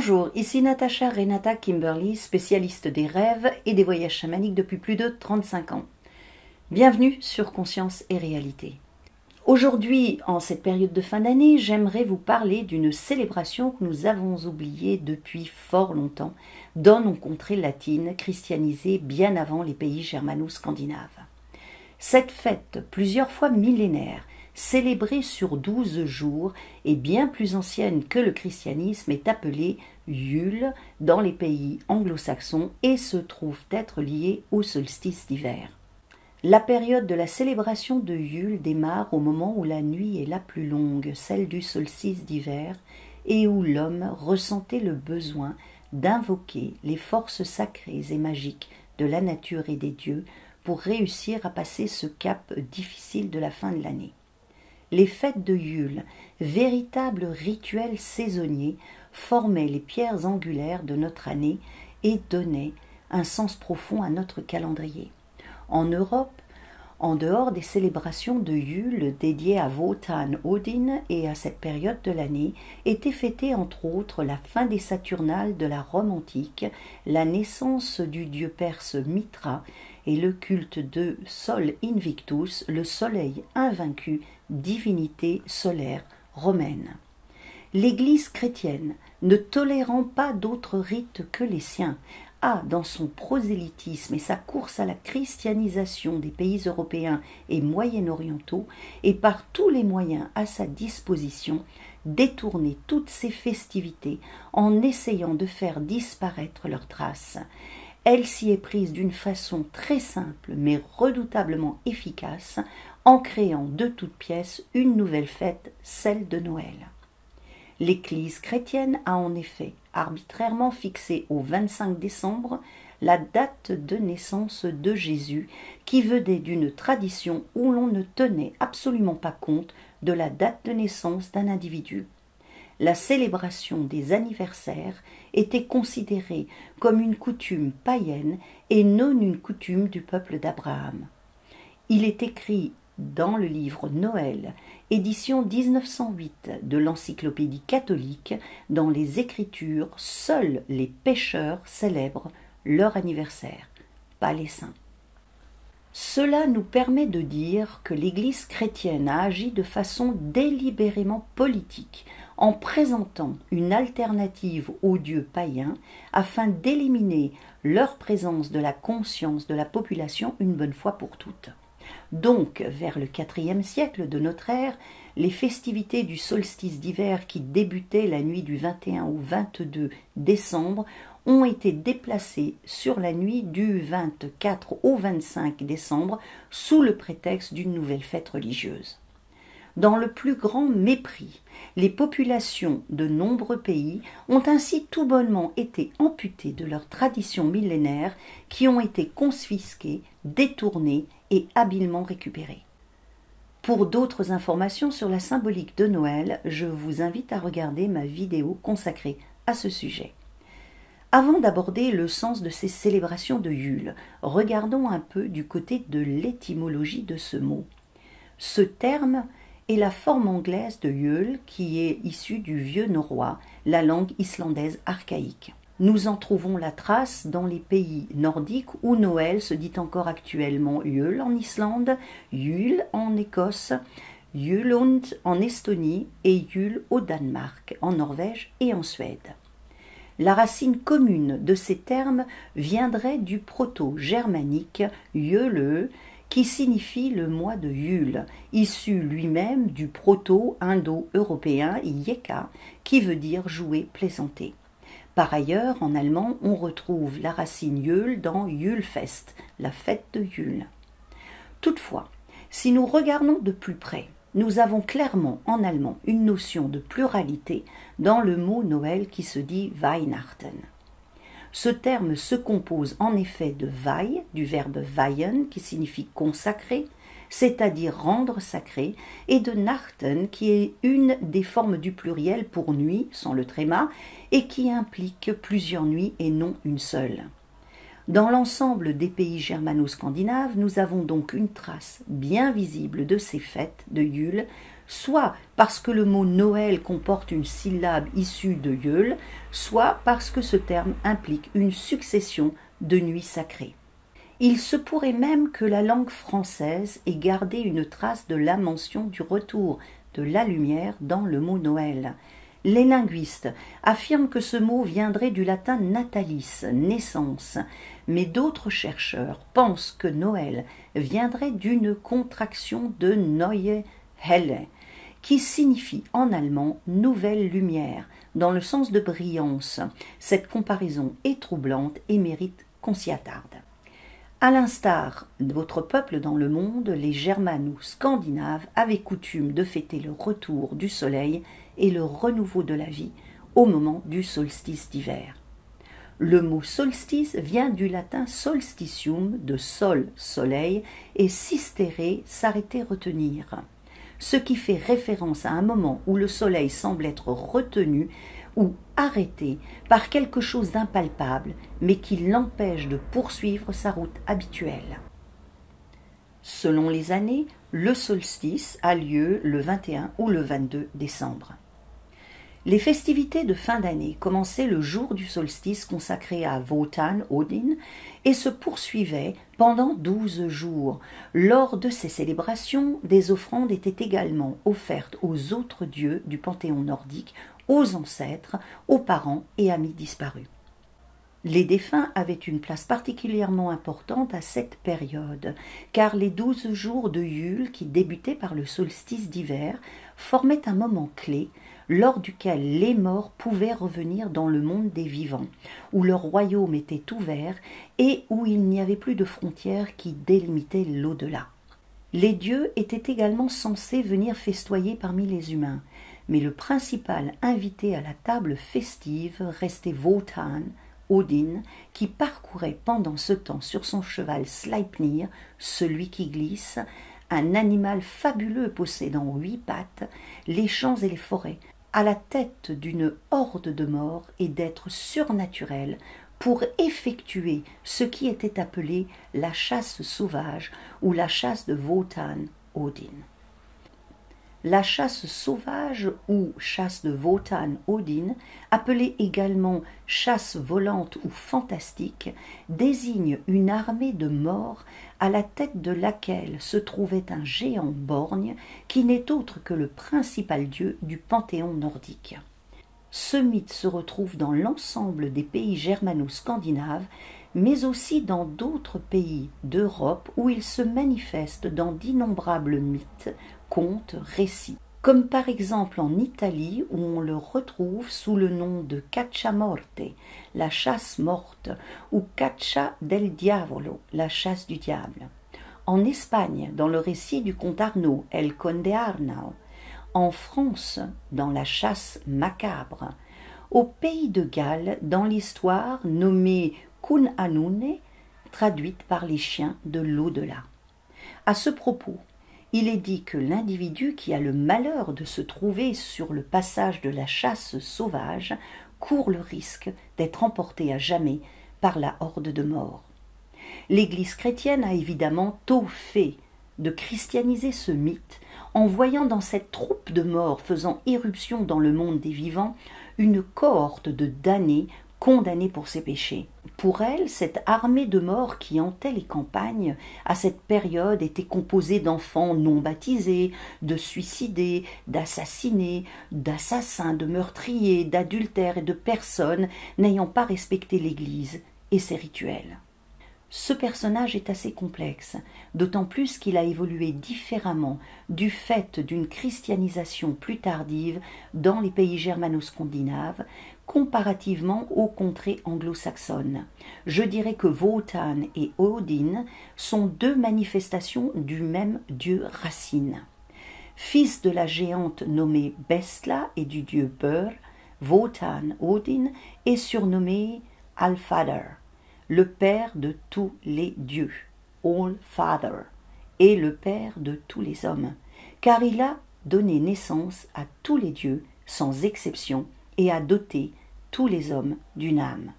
Bonjour, ici Natacha Renata Kimberly, spécialiste des rêves et des voyages chamaniques depuis plus de 35 ans. Bienvenue sur Conscience et Réalité. Aujourd'hui, en cette période de fin d'année, j'aimerais vous parler d'une célébration que nous avons oubliée depuis fort longtemps dans nos contrées latines christianisées bien avant les pays germano-scandinaves. Cette fête, plusieurs fois millénaire, célébrée sur 12 jours et bien plus ancienne que le christianisme, est appelée Yule dans les pays anglo-saxons et se trouve être liée au solstice d'hiver. La période de la célébration de Yule démarre au moment où la nuit est la plus longue, celle du solstice d'hiver, et où l'homme ressentait le besoin d'invoquer les forces sacrées et magiques de la nature et des dieux pour réussir à passer ce cap difficile de la fin de l'année. Les fêtes de Yule, véritables rituels saisonniers, formaient les pierres angulaires de notre année et donnaient un sens profond à notre calendrier. En Europe, en dehors des célébrations de Yule dédiées à Wotan Odin et à cette période de l'année, était fêtée entre autres la fin des Saturnales de la Rome antique, la naissance du dieu perse Mitra et le culte de Sol Invictus, le soleil invaincu, divinité solaire romaine. L'Église chrétienne, ne tolérant pas d'autres rites que les siens, a, dans son prosélytisme et sa course à la christianisation des pays européens et moyen-orientaux, et par tous les moyens à sa disposition, détourné toutes ces festivités en essayant de faire disparaître leurs traces. Elle s'y est prise d'une façon très simple mais redoutablement efficace, en créant de toutes pièces une nouvelle fête, celle de Noël. L'Église chrétienne a en effet arbitrairement fixé au 25 décembre la date de naissance de Jésus, qui venait d'une tradition où l'on ne tenait absolument pas compte de la date de naissance d'un individu. La célébration des anniversaires était considérée comme une coutume païenne et non une coutume du peuple d'Abraham. Il est écrit dans le livre Noël, édition 1908 de l'Encyclopédie catholique, dans les Écritures, seuls les pécheurs célèbrent leur anniversaire, pas les saints. Cela nous permet de dire que l'Église chrétienne a agi de façon délibérément politique, en présentant une alternative aux dieux païens afin d'éliminer leur présence de la conscience de la population une bonne fois pour toutes. Donc, vers le IVe siècle de notre ère, les festivités du solstice d'hiver qui débutaient la nuit du 21 au 22 décembre ont été déplacées sur la nuit du 24 au 25 décembre sous le prétexte d'une nouvelle fête religieuse. Dans le plus grand mépris, les populations de nombreux pays ont ainsi tout bonnement été amputées de leurs traditions millénaires qui ont été confisquées, détournées et habilement récupérées. Pour d'autres informations sur la symbolique de Noël, je vous invite à regarder ma vidéo consacrée à ce sujet. Avant d'aborder le sens de ces célébrations de Yule, regardons un peu du côté de l'étymologie de ce mot. Ce terme est la forme anglaise de Yule qui est issue du vieux norrois, la langue islandaise archaïque. Nous en trouvons la trace dans les pays nordiques où Noël se dit encore actuellement Yule en Islande, Yule en Écosse, Jülund en Estonie et Yule au Danemark, en Norvège et en Suède. La racine commune de ces termes viendrait du proto-germanique Jøle, qui signifie le mois de Yule, issu lui-même du proto-indo-européen Jeka, qui veut dire jouer, plaisanter. Par ailleurs, en allemand, on retrouve la racine Yule dans Julfest, la fête de Yule. Toutefois, si nous regardons de plus près, nous avons clairement en allemand une notion de pluralité dans le mot Noël qui se dit Weihnachten. Ce terme se compose en effet de Weih, du verbe weihen, qui signifie consacrer, c'est-à-dire rendre sacré, et de Nachten, qui est une des formes du pluriel pour nuit, sans le tréma, et qui implique plusieurs nuits et non une seule. Dans l'ensemble des pays germano-scandinaves, nous avons donc une trace bien visible de ces fêtes de Yule soit parce que le mot Noël comporte une syllabe issue de Yule, soit parce que ce terme implique une succession de nuits sacrées. Il se pourrait même que la langue française ait gardé une trace de la mention du retour de la lumière dans le mot Noël. Les linguistes affirment que ce mot viendrait du latin natalis, naissance, mais d'autres chercheurs pensent que Noël viendrait d'une contraction de Neue Helle, qui signifie en allemand nouvelle lumière, dans le sens de brillance. Cette comparaison est troublante et mérite qu'on s'y attarde. À l'instar de votre peuple dans le monde, les Germano-Scandinaves avaient coutume de fêter le retour du soleil et le renouveau de la vie au moment du solstice d'hiver. Le mot solstice vient du latin solstitium, de sol, soleil, et sistere, s'arrêter, retenir, ce qui fait référence à un moment où le soleil semble être retenu ou arrêté par quelque chose d'impalpable, mais qui l'empêche de poursuivre sa route habituelle. Selon les années, le solstice a lieu le 21 ou le 22 décembre. Les festivités de fin d'année commençaient le jour du solstice consacré à Wotan, Odin, et se poursuivaient pendant 12 jours. Lors de ces célébrations, des offrandes étaient également offertes aux autres dieux du panthéon nordique, aux ancêtres, aux parents et amis disparus. Les défunts avaient une place particulièrement importante à cette période, car les 12 jours de Yule, qui débutaient par le solstice d'hiver, formaient un moment clé lors duquel les morts pouvaient revenir dans le monde des vivants, où leur royaume était ouvert et où il n'y avait plus de frontières qui délimitaient l'au-delà. Les dieux étaient également censés venir festoyer parmi les humains, mais le principal invité à la table festive restait Wotan, Odin, qui parcourait pendant ce temps sur son cheval Sleipnir, celui qui glisse, un animal fabuleux possédant 8 pattes, les champs et les forêts, à la tête d'une horde de morts et d'êtres surnaturels, pour effectuer ce qui était appelé la chasse sauvage ou la chasse de Wotan, Odin. La chasse sauvage ou chasse de Wotan Odin, appelée également chasse volante ou fantastique, désigne une armée de morts à la tête de laquelle se trouvait un géant borgne qui n'est autre que le principal dieu du panthéon nordique. Ce mythe se retrouve dans l'ensemble des pays germano-scandinaves, mais aussi dans d'autres pays d'Europe où il se manifeste dans d'innombrables mythes, contes, récits, comme par exemple en Italie où on le retrouve sous le nom de Caccia Morte, la chasse morte, ou Caccia del Diavolo, la chasse du diable. En Espagne, dans le récit du comte Arnaud, El Conde Arnau. En France, dans la chasse macabre. Au pays de Galles, dans l'histoire nommée Cún Annune, traduite par les chiens de l'au-delà. À ce propos, il est dit que l'individu qui a le malheur de se trouver sur le passage de la chasse sauvage court le risque d'être emporté à jamais par la horde de morts. L'Église chrétienne a évidemment tôt fait de christianiser ce mythe en voyant dans cette troupe de morts faisant éruption dans le monde des vivants une cohorte de damnés condamnés pour ses péchés. Pour elle, cette armée de morts qui hantait les campagnes à cette période était composée d'enfants non baptisés, de suicidés, d'assassinés, d'assassins, de meurtriers, d'adultères et de personnes n'ayant pas respecté l'Église et ses rituels. Ce personnage est assez complexe, d'autant plus qu'il a évolué différemment du fait d'une christianisation plus tardive dans les pays germano-scandinaves comparativement aux contrées anglo-saxonnes. Je dirais que Wotan et Odin sont deux manifestations du même dieu racine. Fils de la géante nommée Bestla et du dieu Bör, Wotan Odin est surnommé Allfather, le père de tous les dieux, All-Father, et le père de tous les hommes, car il a donné naissance à tous les dieux, sans exception, et a doté tous les hommes d'une âme.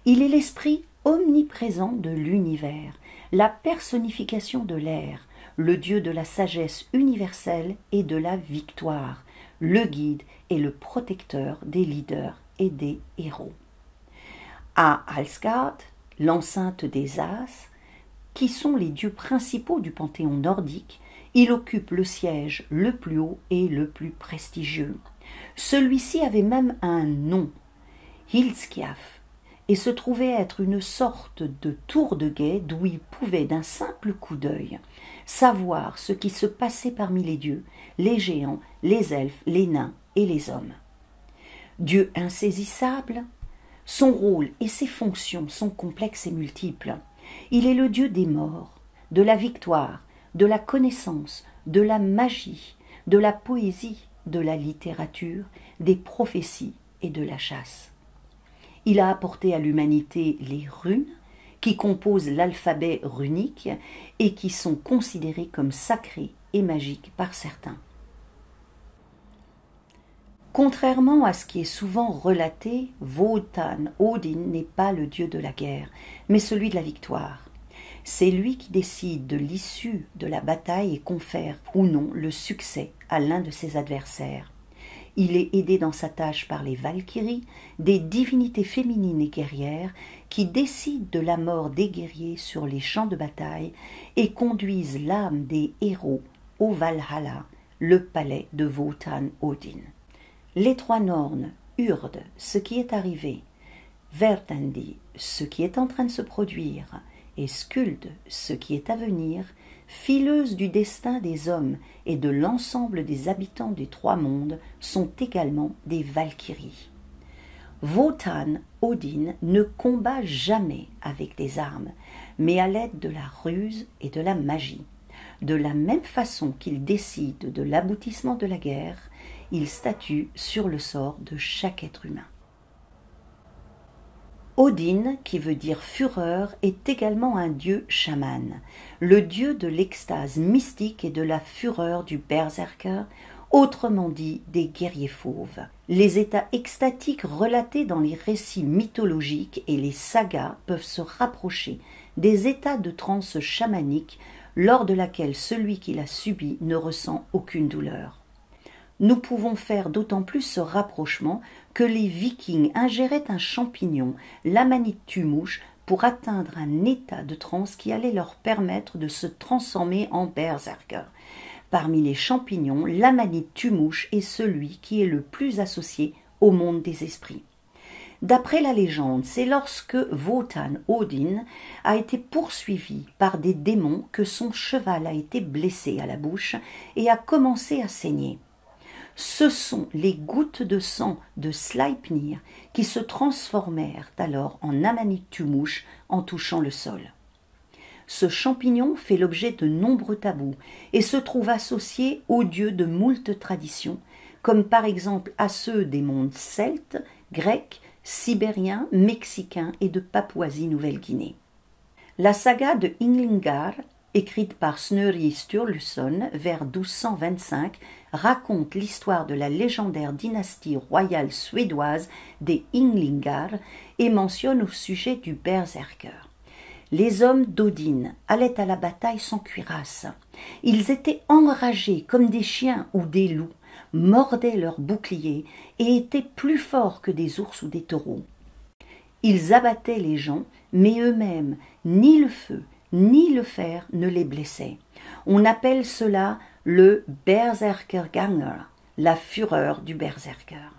Il est l'esprit omniprésent de l'univers, la personnification de l'air, le Dieu de la sagesse universelle et de la victoire, le guide et le protecteur des leaders et des héros. À Asgard, l'enceinte des As, qui sont les dieux principaux du panthéon nordique, il occupe le siège le plus haut et le plus prestigieux. Celui-ci avait même un nom, Hilskjaf, et se trouvait être une sorte de tour de guet d'où il pouvait d'un simple coup d'œil savoir ce qui se passait parmi les dieux, les géants, les elfes, les nains et les hommes. Dieu insaisissable, son rôle et ses fonctions sont complexes et multiples. Il est le Dieu des morts, de la victoire, de la connaissance, de la magie, de la poésie, de la littérature, des prophéties et de la chasse. Il a apporté à l'humanité les runes, qui composent l'alphabet runique et qui sont considérées comme sacrées et magiques par certains. Contrairement à ce qui est souvent relaté, Wotan, Odin n'est pas le dieu de la guerre, mais celui de la victoire. C'est lui qui décide de l'issue de la bataille et confère ou non le succès à l'un de ses adversaires. Il est aidé dans sa tâche par les Valkyries, des divinités féminines et guerrières qui décident de la mort des guerriers sur les champs de bataille et conduisent l'âme des héros au Valhalla, le palais de Wotan Odin. Les trois Nornes, Urd, ce qui est arrivé, Verdandi, ce qui est en train de se produire, et Skuld, ce qui est à venir, fileuses du destin des hommes et de l'ensemble des habitants des trois mondes, sont également des Valkyries. Wotan, Odin, ne combat jamais avec des armes, mais à l'aide de la ruse et de la magie. De la même façon qu'il décide de l'aboutissement de la guerre, il statue sur le sort de chaque être humain. Odin, qui veut dire fureur, est également un dieu chaman, le dieu de l'extase mystique et de la fureur du berserker, autrement dit des guerriers fauves. Les états extatiques relatés dans les récits mythologiques et les sagas peuvent se rapprocher des états de transe chamanique lors de laquelle celui qui l'a subi ne ressent aucune douleur. Nous pouvons faire d'autant plus ce rapprochement que les Vikings ingéraient un champignon, l'Amanitumush, pour atteindre un état de transe qui allait leur permettre de se transformer en berserker. Parmi les champignons, l'Amanitumush est celui qui est le plus associé au monde des esprits. D'après la légende, c'est lorsque Wotan Odin a été poursuivi par des démons que son cheval a été blessé à la bouche et a commencé à saigner. Ce sont les gouttes de sang de Sleipnir qui se transformèrent alors en Amanitumush en touchant le sol. Ce champignon fait l'objet de nombreux tabous et se trouve associé aux dieux de moult traditions, comme par exemple à ceux des mondes celtes, grecs, sibériens, mexicains et de Papouasie-Nouvelle-Guinée. La saga de Ynglingar, écrite par Snorri Sturluson vers 1225, raconte l'histoire de la légendaire dynastie royale suédoise des Ynglingar et mentionne au sujet du berserker. Les hommes d'Odin allaient à la bataille sans cuirasse. Ils étaient enragés comme des chiens ou des loups, mordaient leurs boucliers et étaient plus forts que des ours ou des taureaux. Ils abattaient les gens, mais eux-mêmes, ni le feu, ni le fer ne les blessait. On appelle cela le Berserkerganger, la fureur du berserker.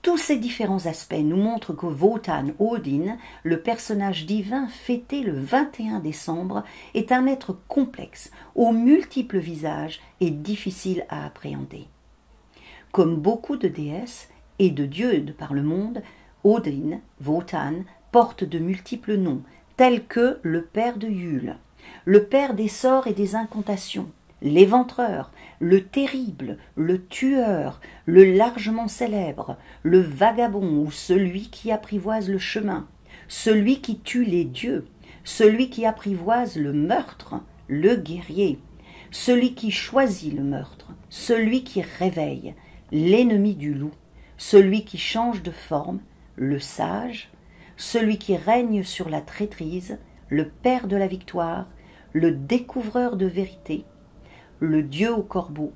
Tous ces différents aspects nous montrent que Wotan Odin, le personnage divin fêté le 21 décembre, est un être complexe, aux multiples visages et difficile à appréhender. Comme beaucoup de déesses et de dieux de par le monde, Odin, Wotan, porte de multiples noms, tels que le père de Yule, le père des sorts et des incantations, l'éventreur, le terrible, le tueur, le largement célèbre, le vagabond ou celui qui apprivoise le chemin, celui qui tue les dieux, celui qui apprivoise le meurtre, le guerrier, celui qui choisit le meurtre, celui qui réveille, l'ennemi du loup, celui qui change de forme, le sage, celui qui règne sur la traîtrise, le père de la victoire, le découvreur de vérité, le dieu au corbeau,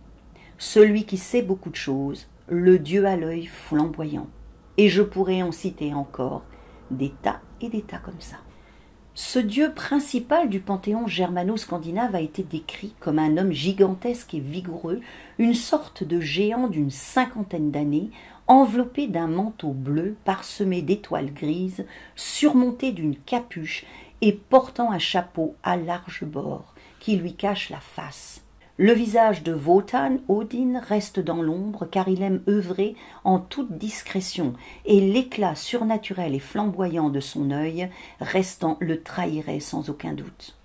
celui qui sait beaucoup de choses, le dieu à l'œil flamboyant. Et je pourrais en citer encore des tas et des tas comme ça. Ce dieu principal du panthéon germano-scandinave a été décrit comme un homme gigantesque et vigoureux, une sorte de géant d'une 50aine d'années, enveloppé d'un manteau bleu parsemé d'étoiles grises, surmonté d'une capuche et portant un chapeau à large bord qui lui cache la face. Le visage de Wotan, Odin, reste dans l'ombre car il aime œuvrer en toute discrétion et l'éclat surnaturel et flamboyant de son œil restant le trahirait sans aucun doute.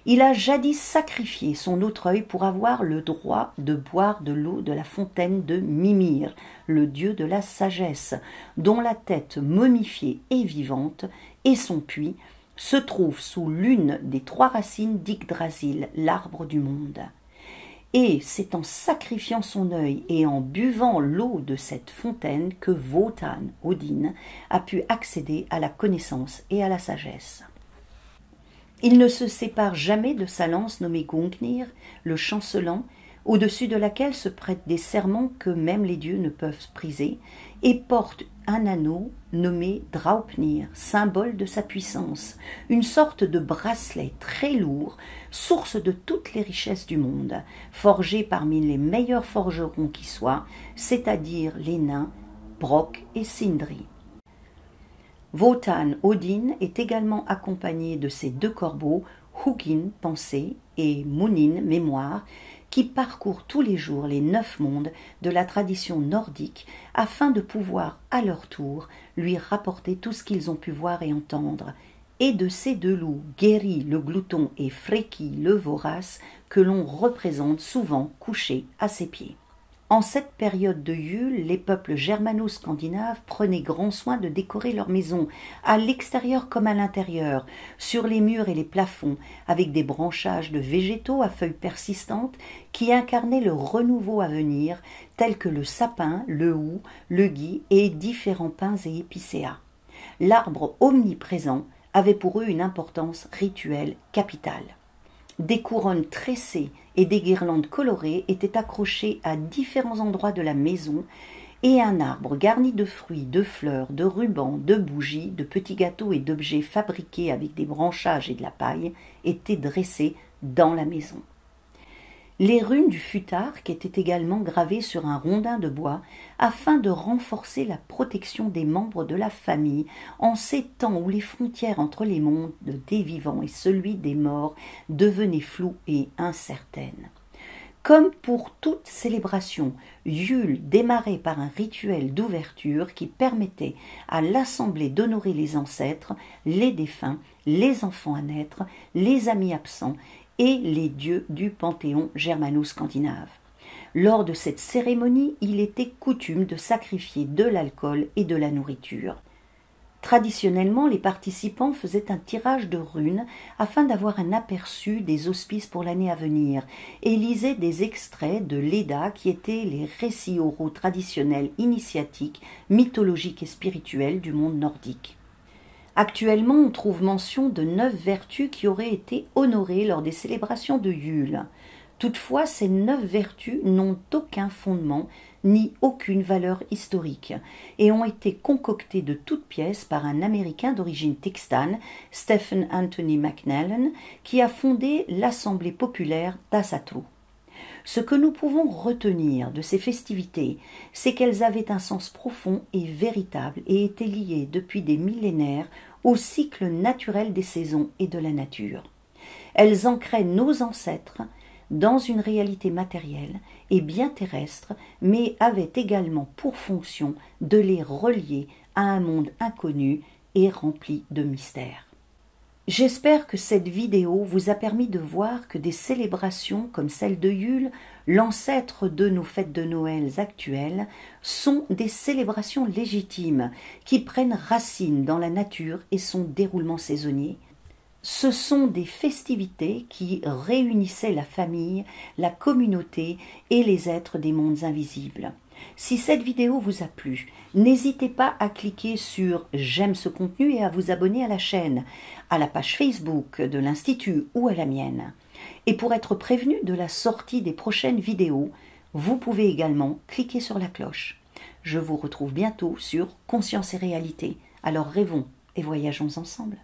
Il a jadis sacrifié son autre œil pour avoir le droit de boire de l'eau de la fontaine de Mimir, le dieu de la sagesse, dont la tête momifiée et vivante et son puits se trouvent sous l'une des 3 racines d'Yggdrasil, l'arbre du monde. Et c'est en sacrifiant son œil et en buvant l'eau de cette fontaine que Wotan, Odin, a pu accéder à la connaissance et à la sagesse. Il ne se sépare jamais de sa lance nommée Gungnir, le chancelant, au-dessus de laquelle se prêtent des serments que même les dieux ne peuvent briser, et porte un anneau nommé Draupnir, symbole de sa puissance, une sorte de bracelet très lourd, source de toutes les richesses du monde, forgé parmi les meilleurs forgerons qui soient, c'est-à-dire les nains, Brok et Sindri. Wotan Odin est également accompagné de ses 2 corbeaux, Hugin, pensée, et Munin, mémoire, qui parcourent tous les jours les 9 mondes de la tradition nordique afin de pouvoir, à leur tour, lui rapporter tout ce qu'ils ont pu voir et entendre, et de ces 2 loups, Geri le glouton et Freki le vorace, que l'on représente souvent couchés à ses pieds. En cette période de Yule, les peuples germano-scandinaves prenaient grand soin de décorer leurs maisons, à l'extérieur comme à l'intérieur, sur les murs et les plafonds, avec des branchages de végétaux à feuilles persistantes qui incarnaient le renouveau à venir, tels que le sapin, le houx, le gui et différents pins et épicéas. L'arbre omniprésent avait pour eux une importance rituelle capitale. Des couronnes tressées et des guirlandes colorées étaient accrochées à différents endroits de la maison et un arbre garni de fruits, de fleurs, de rubans, de bougies, de petits gâteaux et d'objets fabriqués avec des branchages et de la paille était dressé dans la maison. Les runes du futarque étaient également gravées sur un rondin de bois afin de renforcer la protection des membres de la famille en ces temps où les frontières entre les mondes des vivants et celui des morts devenaient floues et incertaines. Comme pour toute célébration, Yule démarrait par un rituel d'ouverture qui permettait à l'assemblée d'honorer les ancêtres, les défunts, les enfants à naître, les amis absents et les dieux du panthéon germano-scandinave. Lors de cette cérémonie, il était coutume de sacrifier de l'alcool et de la nourriture. Traditionnellement, les participants faisaient un tirage de runes afin d'avoir un aperçu des auspices pour l'année à venir et lisaient des extraits de l'Edda qui étaient les récits oraux traditionnels initiatiques, mythologiques et spirituels du monde nordique. Actuellement, on trouve mention de 9 vertus qui auraient été honorées lors des célébrations de Yule. Toutefois, ces 9 vertus n'ont aucun fondement ni aucune valeur historique et ont été concoctées de toutes pièces par un Américain d'origine texane, Stephen Anthony McNallen, qui a fondé l'Assemblée populaire d'Asatru. Ce que nous pouvons retenir de ces festivités, c'est qu'elles avaient un sens profond et véritable et étaient liées depuis des millénaires au cycle naturel des saisons et de la nature. Elles ancraient nos ancêtres dans une réalité matérielle et bien terrestre, mais avaient également pour fonction de les relier à un monde inconnu et rempli de mystères. J'espère que cette vidéo vous a permis de voir que des célébrations comme celle de Yule, l'ancêtre de nos fêtes de Noël actuelles, sont des célébrations légitimes qui prennent racine dans la nature et son déroulement saisonnier. Ce sont des festivités qui réunissaient la famille, la communauté et les êtres des mondes invisibles. Si cette vidéo vous a plu, n'hésitez pas à cliquer sur « J'aime ce contenu » et à vous abonner à la chaîne, à la page Facebook de l'Institut ou à la mienne. Et pour être prévenu de la sortie des prochaines vidéos, vous pouvez également cliquer sur la cloche. Je vous retrouve bientôt sur Conscience et Réalité. Alors rêvons et voyageons ensemble.